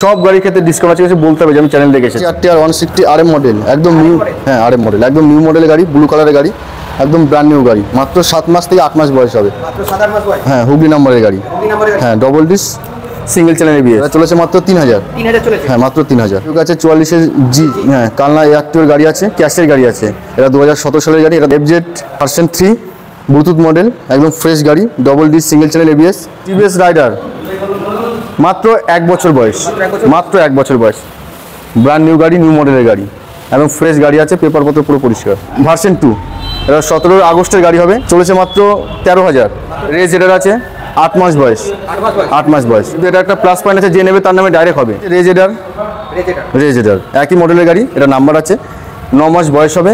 সব গাড়ির ক্ষেত্রে ডিসকাউন্ট আছে কিছু বলতে হবে যে আমি চ্যানেল দেখেছি। আর 160 RM মডেল একদম নিউ, হ্যাঁ RM মডেল একদম নিউ মডেলের গাড়ি, ব্লু কালারের গাড়ি, একদম ব্র্যান্ড নিউ গাড়ি, মাত্র 7 মাস থেকে 8 মাস বয়স হবে। মাত্র 7-8 মাস বয়স। হ্যাঁ হুগলি নাম্বারের গাড়ি, হ্যাঁ double disc single channel ABS. এটা চলেছে মাত্র 3000। 3000 চলেছে। হ্যাঁ মাত্র 3000। ঠিক আছে 44 জি, হ্যাঁ কালনা এর গাড়ি আছে, ক্যাশের গাড়ি আছে। এটা 2017 সালের গাড়ি। এটা FZ ভার্সন 3 ব্লুটুথ মডেল, একদম ফ্রেশ গাড়ি, double disc single channel ABS. TVS raider মাত্র 1 বছর বয়স, মাত্র 1 বছর বয়স, ব্র্যান্ড নিউ গাড়ি, নিউ মডেলের গাড়ি, একদম ফ্রেশ গাড়ি আছে, পেপারপত্র পুরো পরিষ্কার। ভার্সন 2 এটা 17 আগস্টের গাড়ি হবে, চলেছে মাত্র 13000। রেজ এটার আছে 8 মাস বয়স, 8 মাস বয়স। কিন্তু এটা একটা প্লাস পয়েন্ট আছে, যে নেবে তার নামে ডাইরেক্ট হবে। রেজ এটার একই মডেলের গাড়ি, এটা নাম্বার আছে, 9 মাস বয়স হবে।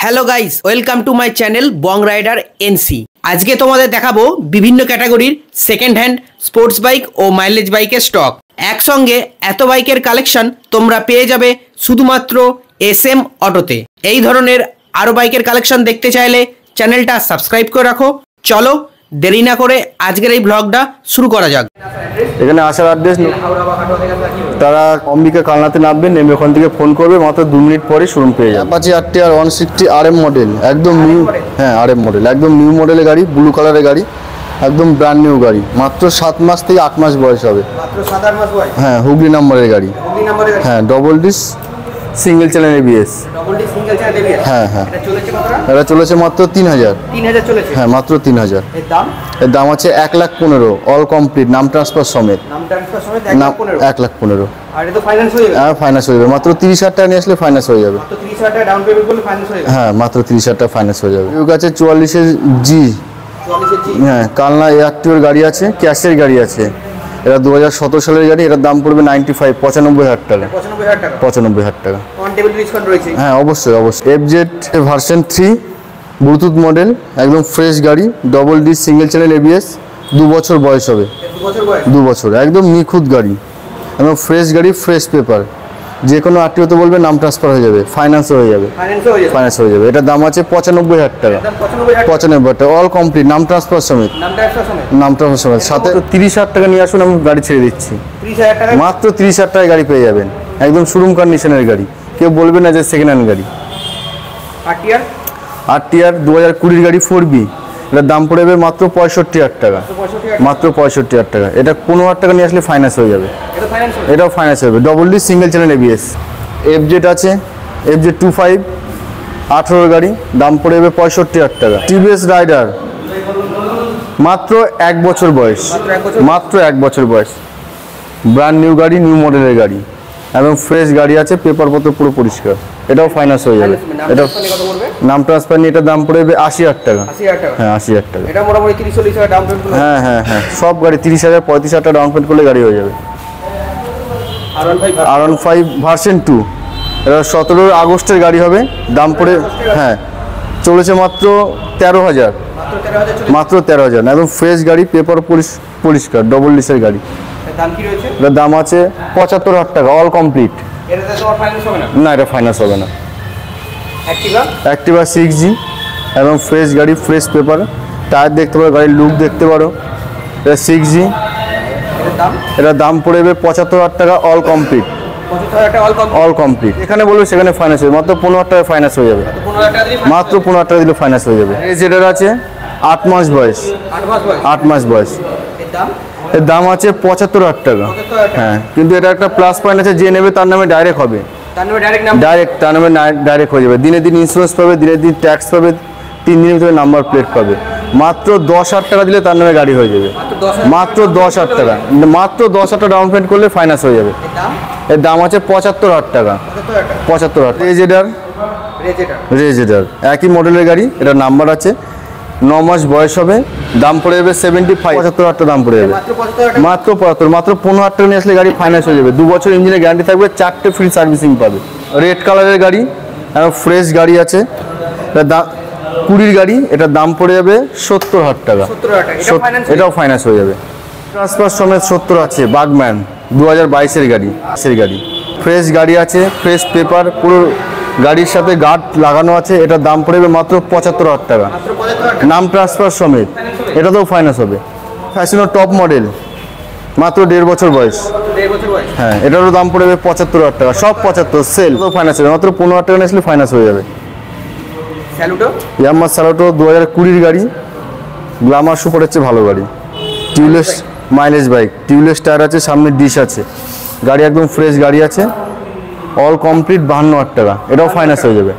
Hello guys, welcome to my channel Bong rider NC. আজকে তোমাদের দেখাবো বিভিন্ন ক্যাটাগরির সেকেন্ড হ্যান্ড স্পোর্টস বাইক ও মাইলেজ বাইকের স্টক। একসঙ্গে এত বাইকের কালেকশন তোমরা পেয়ে যাবে শুধুমাত্র SM অটোতে। এই ধরনের আরও বাইকের কালেকশন দেখতে চাইলে চ্যানেলটা সাবস্ক্রাইব করে রাখো। চলো দেরি না করে আজকের এই ব্লগটা শুরু করা যাক। এখানে আসার অ্যাড্রেস, তারা অম্বিকা কালনাতে নামবেন, নেমে ওখান থেকে ফোন করবে, মাত্র 2 মিনিট পরে শোরুম পেয়ে যাবে। অ্যাপাচি আর 160 RM মডেল একদম নিউ, হ্যাঁ RM মডেল একদম নিউ মডেলের গাড়ি, ব্লু কালারের গাড়ি, একদম ব্র্যান্ড নিউ গাড়ি, মাত্র 7 মাস থেকে 8 মাস বয়স হবে। মাত্র 7-8 মাস বয়স। হ্যাঁ হুগলি নাম্বারের গাড়ি, হ্যাঁ double disc single channel ABS. Double D single channel ABS. হ্যাঁ হ্যাঁ এটা চলেছে কতটা? এটা চলেছে মাত্র 3000। 3000 চলেছে। হ্যাঁ মাত্র 3000। এর দাম? এর দাম আছে 1,15,000 অল কমপ্লিট, নাম ট্রান্সফার সমেত। নাম ট্রান্সফার সমেত নাম 1,15,000। 1,15,000। আর এটা তো ফাইনান্স হয়ে যাবে। হ্যাঁ ফাইন্যান্স হয়ে যাবে, মাত্র 30,000 টাকা নিয়ে আসলে ফাইন্যান্স হয়ে যাবে। মাত্র 30,000 টাকা ডাউন পেমেন্ট করলে ফাইনান্স হয়ে যাবে। হ্যাঁ মাত্র 30,000 টাকা ফাইন্যান্স হয়ে যাবে। এর কাছে 44 জি, 44 জি। হ্যাঁ কালনা এর গাড়ি আছে, ক্যাশের গাড়ি আছে। এটা 2017 সালের গাড়ি, এটার দাম পড়বে 95,000 টাকা। 95,000 টাকা। 95,000 টাকা। অন টেবিল ডিসকাউন্ট রয়েছে। হ্যাঁ অবশ্যই অবশ্যই। FZ ভার্সন 3 ব্লুটুথ মডেল, একদম ফ্রেশ গাড়ি, double disc single channel ABS, 2 বছর বয়স হবে। 2 বছর বয়স। 2 বছর, একদম নিখুঁত গাড়ি, একদম ফ্রেশ গাড়ি, ফ্রেশ পেপার, যে কোনো আরটিওতে বলবে নাম ট্রান্সফার হয়ে যাবে, ফাইন্যান্সও হয়ে যাবে, ফাইনান্স হয়ে যাবে। ফাইন্যান্স হয়ে যাবে। এটার দাম আছে 95,000 টাকা। দাম 95,000 টাকা। 95,000 টাকা অল কমপ্লিট, নাম ট্রান্সফার সমেত, নাম ট্রান্সফার সমেত। নাম ট্রান্সফার সমেত। সাথে 30,000 টাকা নিয়ে আসুন, আমি গাড়ি ছেড়ে দিচ্ছি। 30,000 টাকা। মাত্র 30,000 টাকায় গাড়ি পেয়ে যাবেন, একদম শোরুম কন্ডিশনের গাড়ি, কেউ বলবে না যে সেকেন্ড হ্যান্ড গাড়ি। আরটিআর? আরটিআর 2020 গাড়ি 4B, এটার দাম পড়বে মাত্র 65,000 টাকা, 65,000 টাকা। মাত্র 65,000 টাকা। এটা 15,000 টাকা নিয়ে আসলে ফাইন্যান্স হয়ে যাবে, এটা ফাইনান্স হবে। এটাও ফাইন্যান্স হবে। Double D single channel ABS. FZ আছে, FZ 25 18 গাড়ি, দাম পড়ে যাবে 65,000 টাকা। টিভিএস রাইডার মাত্র 1 বছর বয়স, মাত্র 1 বছর বয়স, ব্র্যান্ড নিউ গাড়ি, নিউ মডেলের গাড়ি, এবং ফ্রেশ গাড়ি আছে, পেপারপত্র পুরো পরিষ্কার, এটাও ফাইন্যান্স হয়ে যাবে। এটা কত পড়বে? নাম ট্রান্সফার নিয়ে এটার দাম পড়ে যাবে 80,000 টাকা। 80,000 টাকা। হ্যাঁ 80,000 টাকা। এটা মোটামুটি 30-40 টাকা ডাউন পেমেন্ট করলে হ্যাঁ হ্যাঁ হ্যাঁ, সব গাড়ি 30,000 35,000 টাকা ডাউন পেমেন্ট করলে গাড়ি হয়ে যাবে। R15 ভার্সন 2 এটা 17 আগস্টের গাড়ি হবে, দাম পড়ে, হ্যাঁ চলেছে মাত্র 13,000, মাত্র 13,000 চলেছে। মাত্র 13,000, একদম ফ্রেশ গাড়ি, পেপার পরিষ্কার, ডবল ডিসের গাড়ি। এর দাম কি রয়েছে? এটার দাম আছে 75,000 টাকা অল কমপ্লিট। এটাতে তোমার ফাইনান্স হবে না? না এটা ফাইন্যান্স হবে না। অ্যাক্টিভা? 6G এবং ফ্রেশ গাড়ি, ফ্রেশ পেপার, টায়ার দেখতে পারো, গাড়ির লুক দেখতে পারো। এটা 6G, এর দাম? এটার দাম পড়বে 75,000 টাকা অল কমপ্লিট, 75,000 টাকা অল কম। All complete. এখানে বলবে সেখানে ফাইন্যান্স হবে, মাত্র 15,000 টাকা ফাইন্যান্স হয়ে যাবে, 15,000 টাকা দিয়ে মাত্র 15,000 টাকা দিলে ফাইন্যান্স হয়ে যাবে। এই যেটার আছে 8 মাস বয়স, 8 মাস বয়স। 8 মাস বয়স, এর দাম? এর দাম আছে 75,000 টাকা। 75,000 টাকা। হ্যাঁ কিন্তু এটা একটা প্লাস পয়েন্ট আছে, যে নেবে তার নামে ডাইরেক্ট হবে, তার নামে ডাইরেক্ট নাম? ডাইরেক্ট তার নামে ডাইরেক্ট হয়ে যাবে। দিনে দিন ইন্স্যুরেন্স পাবে, দিনে দিন ট্যাক্স পাবে, 3 দিনের ভিতরে নাম্বার প্লেট পাবে। মাত্র 10,000 টাকা দিলে তার নামে গাড়ি হয়ে যাবে, মাত্র 10,000 টাকা, মাত্র 10,000 টাকা ডাউন পেমেন্ট করলে ফাইন্যান্স হয়ে যাবে। এর দাম? এর দাম আছে 75,000 টাকা, 75,000 টাকা। 75,000 টাকা। রেজেডার, রেজেডার একই মডেলের গাড়ি, এটা নাম্বার আছে, 9 মাস বয়স হবে, দাম পড়ে যাবে 75, 75,000 টাকা দাম পড়ে যাবে, মাত্র 75,000 টাকা। মাত্র 75, মাত্র 15,000 টাকা নিয়ে আসলে গাড়ি ফাইন্যান্স হয়ে যাবে। 2 বছর ইঞ্জিনের গ্যারান্টি থাকবে, 4টে ফ্রি সার্ভিসিং পাবে। রেড কালারের গাড়ি, এবং ফ্রেশ গাড়ি আছে, এটা দাম 20 গাড়ি, এটার দাম পড়ে যাবে 70,000 টাকা, 70,000 টাকা। এটা ফাইনান্স? এটাও ফাইন্যান্স হয়ে যাবে। ট্রান্সফার সমেত 70 আছে, বাগম্যান 2022 গাড়ি, সেই গাড়ি ফ্রেশ গাড়ি আছে, ফ্রেশ পেপার, পুরো গাড়ির সাথে গার্ড লাগানো আছে, এটার দাম পড়বে মাত্র 75,000 টাকা, মাত্র 75,000 টাকা। নাম ট্রান্সফার সমেত, এটাতেও ফাইন্যান্স হবে। ফ্যাশনের টপ মডেল মাত্র 1.5 বছর বয়স। 1.5 বছর বয়স। হ্যাঁ, এটারও দাম পড়বে 75,000 টাকা, সব 75 সেল, তো ফাইন্যান্স হবে মাত্র 15,000 টাকা নিয়ে ফাইন্যান্স হয়ে যাবে। স্যালুটো ইয়ামাহা স্যালুটো 2020 গাড়ি, গ্ল্যামার সুপার হচ্ছে ভালো গাড়ি, tubeless mileage bike, tubeless tyre আছে, সামনে ডিশ আছে, গাড়ি একদম ফ্রেশ গাড়ি আছে, অল কমপ্লিট 52,000 টাকা, এটাও ফাইন্যান্স হয়ে যাবে।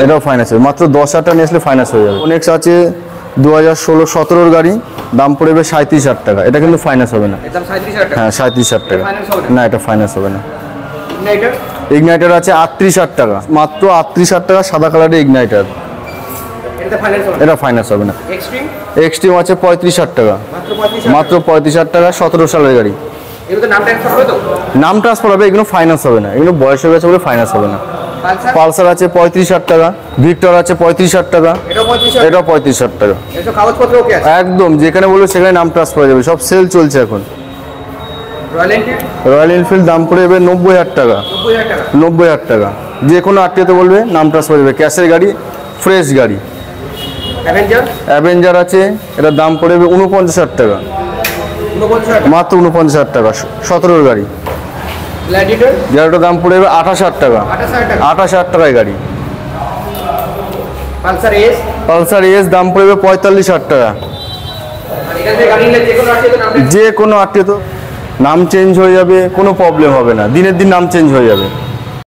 এটাও ফাইন্যান্স হবে মাত্র 10,000 টাকা নিয়ে আসলে ফাইন্যান্স হয়ে যাবে। নেক্সট আছে 2016-17 গাড়ি, দাম পড়বে 37,000 টাকা, এটা কিন্তু ফাইন্যান্স হবে না। একদম 37,000 টাকা। হ্যাঁ 37,000 টাকা, না এটা ফাইন্যান্স হবে না। ইগনাইটর ইগনাইটার আছে 38,000 টাকা, মাত্র 38,000 টাকা, সাদা কালারের ইগনাইটার, এটা ফাইন্যান্স হবে। এটা ফাইন্যান্স হবে না। এক্সট্রিম এক্সট্রিম আছে 35,000 টাকা, মাত্র 35,000 টাকা, 17 সালের গাড়ি। এগুলো তো নাম ট্রান্সফার হবে তো? নাম ট্রান্সফার হবে, এগুলো ফাইন্যান্স হবে না, এগুলো বয়স হয়ে গেছে বলে ফাইন্যান্স হবে না। পালসার পালসার আছে 35,000 টাকা, ভিক্টর আছে 35,000 টাকা, এটাও 35,000। এটাও 35,000 টাকা। এসব কাগজপত্র ওকে আছে? একদম যেখানে বলবে সেখানে নাম ট্রান্সফার হয়ে যাবে, সব সেল চলছে এখন। রয়্যাল এনফিল্ড রয়্যাল এনফিল্ড দাম পড়ে যাবে 90,000 টাকা, 90,000 টাকা। 90,000 টাকা, যে কোনো আত্মীয়তে বলবে নাম ট্রান্সফার হয়ে যাবে, ক্যাশের গাড়ি, ফ্রেশ গাড়ি। অ্যাভেঞ্জার অ্যাভেঞ্জার আছে, এটার দাম পড়বে 49,000 টাকা, 49,000 টাকা। মাত্র 49,000 টাকা, 17 গাড়ি। গ্ল্যাডিয়েটর যেটার দাম পড়বে 28,000 টাকা, 28,000 টাকা। 28,000 টাকায় গাড়ি। পালসার এস পালসার এস দাম পড়বে 45,000 টাকা। আর এখান থেকে গাড়ি নিলে যে কোনো আছে তো নাম যে কোনো আত্মীয় তো নাম চেঞ্জ হয়ে যাবে, কোনো প্রবলেম হবে না, দিনের দিন নাম চেঞ্জ হয়ে যাবে।